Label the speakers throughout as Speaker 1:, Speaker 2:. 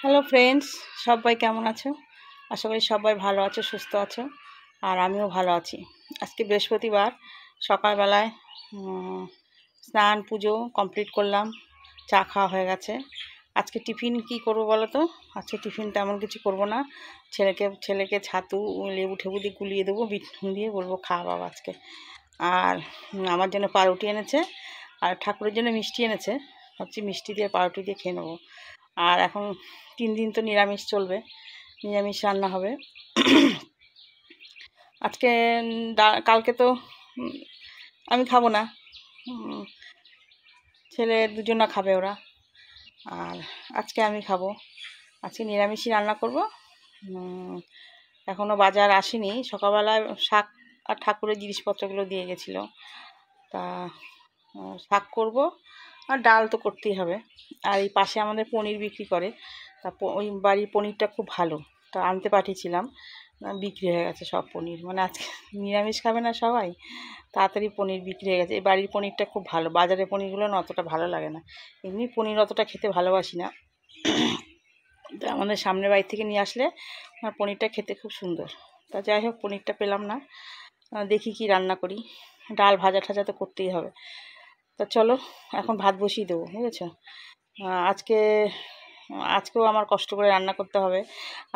Speaker 1: Hello friends, সবাই কেমন আছো? আশা করি সবাই ভালো আছো, সুস্থ আছো। আর আমিও ভালো আছি। আজকে বৃহস্পতিবার, সকালবেলায় স্নান পুজো কমপ্লিট করলাম, চা খাওয়া হয়ে গেছে। আজকে টিফিন কি করব বলো তো? আজকে টিফিন তেমন কিছু করব না। ছেলেকে ছাতু লেবু ঠেবু দিয়ে গুলিয়ে দেবো, বিট নুন দিয়ে, বলবো খা বাবা আজকে। আর আমার জন্য পাউরুটি এনেছে, আর ঠাকুরের জন্য মিষ্টি এনেছে। ভাবছি মিষ্টি দিয়ে পাউরুটি দিয়ে খেয়ে নেবো। আর এখন 3 দিন তো নিরামিষ চলবে, নিরামিষ রান্না হবে। আজকে কালকে তো আমি খাবো না, ছেলে দুজনা খাবে ওরা। আর আজকে আমি খাবো। আজকে নিরামিষই রান্না করব। এখনও বাজার আসেনি। সকালবেলায় শাক আর ঠাকুরের জিনিসপত্রগুলো দিয়ে গেছিলো, তা শাক করব। আর ডাল তো করতেই হবে। আর এই পাশে আমাদের পনির বিক্রি করে, তা ওই বাড়ির পনিরটা খুব ভালো, তা আনতে পাঠিয়েছিলাম। বিক্রি হয়ে গেছে সব পনির, মানে আজকে নিরামিষ খাবে না সবাই, তাড়াতাড়ি পনির বিক্রি হয়ে গেছে। এই বাড়ির পনিরটা খুব ভালো, বাজারের পনিরগুলো না অতটা ভালো লাগে না। এমনি পনির অতটা খেতে ভালোবাসি না, তা আমাদের সামনের বাড়ি থেকে নিয়ে আসলে আমার পনিরটা খেতে খুব সুন্দর। তা যাই হোক, পনিরটা পেলাম না। দেখি কি রান্না করি। ডাল ভাজা ঠাজা তো করতেই হবে। তা চলো এখন ভাত বসিয়ে দেবো, বুঝেছ? আজকেও আমার কষ্ট করে রান্না করতে হবে।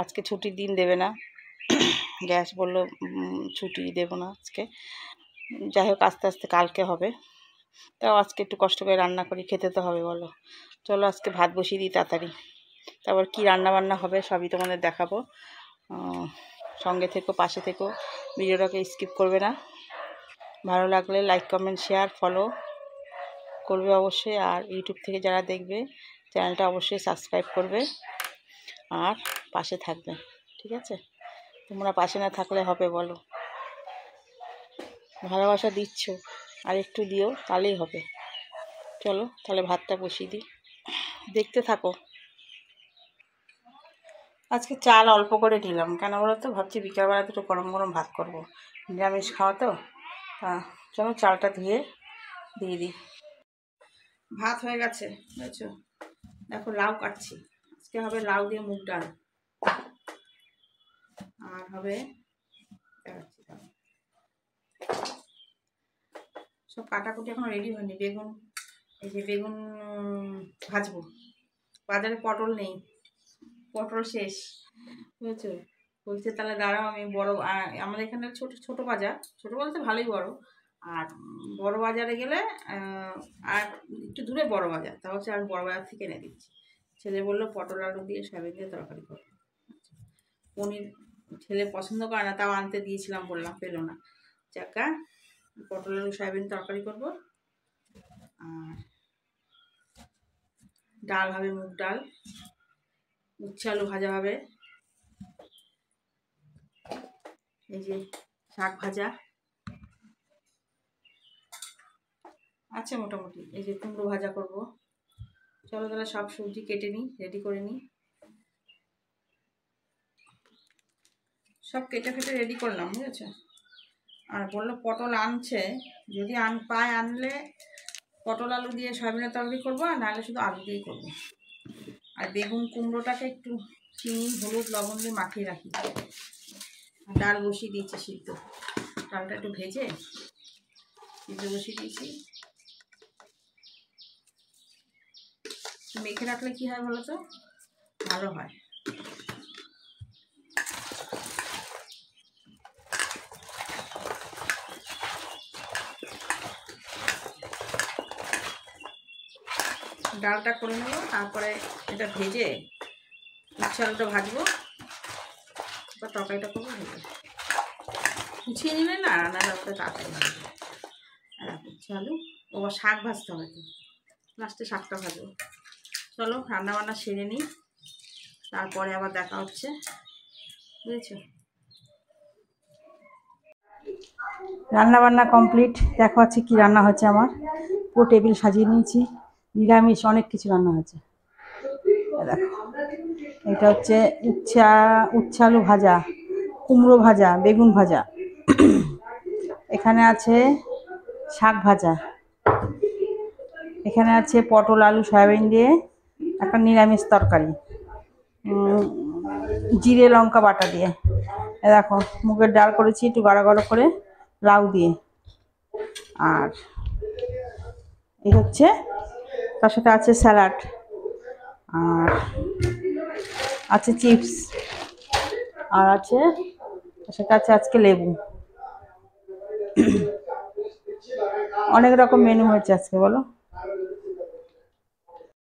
Speaker 1: আজকে ছুটির দিন দেবে না, গ্যাস বললো ছুটি দেবো না আজকে। যাই হোক, আস্তে আস্তে কালকে হবে। তাও আজকে একটু কষ্ট করে রান্না করি, খেতে তো হবে বলো। চলো আজকে ভাত বসিয়ে দিই তাড়াতাড়ি, তারপর কি রান্না বান্না হবে সবই তোমাদের দেখাবো। সঙ্গে থেকো, পাশে থেকো, ভিডিওটাকে স্কিপ করবে না। ভালো লাগলে লাইক কমেন্ট শেয়ার ফলো করবে অবশ্যই। আর ইউটিউব থেকে যারা দেখবে চ্যানেলটা অবশ্যই সাবস্ক্রাইব করবে আর পাশে থাকবে, ঠিক আছে? তোমরা পাশে না থাকলে হবে বলো? ভালোবাসা দিচ্ছ, আর একটু দিও, তাহলেই হবে। চলো তাহলে ভাতটা বসিয়ে দিই, দেখতে থাকো। আজকে চাল অল্প করে নিলাম, কেন বলো তো? ভাবছি বিকালবেলা দুটো গরম গরম ভাত করব, নিরামিষ খাওয়া তো। চলো চালটা ধুয়ে দিয়ে দিই। ভাত হয়ে গেছে, বুঝেছো? দেখো লাউ কাটছি। আজকে হবে লাউ দিয়ে মুগ ডাল, আর হবে সব কাটাকুটি এখনো রেডি হয়নি। বেগুন, এই যে বেগুন ভাজবো। বাজারে পটল নেই, পটল শেষ, বুঝেছো? বলছে তাহলে দাঁড়াও আমি বড়, আমাদের এখানে ছোট ছোট বাজার, ছোট বলতে ভালোই বড়। আর বড় বাজারে গেলে আর একটু দূরে বড় বাজার, তা হচ্ছে আমি বড় বাজার থেকে এনে দিচ্ছি। ছেলে বললো পটল আলু দিয়ে সয়াবিন দিয়ে তরকারি করো। পনির ছেলে পছন্দ করে না, তাও আনতে দিয়েছিলাম, বললাম, পেলো না। চাকা পটল আলু সয়াবিন তরকারি করবো। আর ডাল হবে মুগ ডাল, উচ্ছে আলু ভাজা হবে, এই যে শাক ভাজা আছে মোটামুটি, এই যে কুমড়ো ভাজা করব। চলো তাহলে সব সবজি কেটে নিই, রেডি করে নিই। সব কেটে ফেটে রেডি করলাম, বুঝেছো? আর বললো পটল আনছে, যদি পায় আনলে পটল আলু দিয়ে সয়াবিনের তরকারি করবো, আর নাহলে শুধু আলু দিয়েই করবো। আর বেগুন কুমড়োটাকে একটু চিনি হলুদ লবণ দিয়ে মাখিয়ে রাখি। ডাল বসিয়ে দিয়েছি সিদ্ধ, ডালটা একটু ভেজে সিদ্ধ বসিয়ে দিয়েছি। মেখে রাখলে কি হয় বলো তো? ভালো হয়। ডালটা করে নেবো, তারপরে এটা ভেজে উচ্ছে আলুটা ভাজবো, বা তরকারিটা করবো। ভেজে কুচিয়ে নিলে না রান্নাটা ওটা তাড়াতাড়ি ভাজবো। আর উচ্ছে আলু, ও শাক ভাজতে হবে তো, লাস্টে শাকটা ভাজবো। চলো রান্না বান্না সেরে নিই, তারপরে আবার দেখা হচ্ছে, বুঝেছো? রান্না বান্না কমপ্লিট। দেখো আছে কি রান্না হচ্ছে আমার। পুরো টেবিল সাজিয়ে নিয়েছি, নিরামিষ অনেক কিছু রান্না হয়েছে। দেখো এটা হচ্ছে উচ্ছে আলু ভাজা, কুমড়ো ভাজা, বেগুন ভাজা, এখানে আছে শাক ভাজা, এখানে আছে পটল আলু সয়াবিন দিয়ে একটা নিরামিষ তরকারি, জিরে লঙ্কা বাটা দিয়ে। দেখো মুগের ডাল করেছি একটু গাঢ় গাঢ় করে লাউ দিয়ে। আর এই হচ্ছে, তার সাথে আছে স্যালাড, আর আছে চিপস, আর আছে তার সাথে আছে আজকে লেবু। অনেক রকম মেনু হয়েছে আজকে, বলো।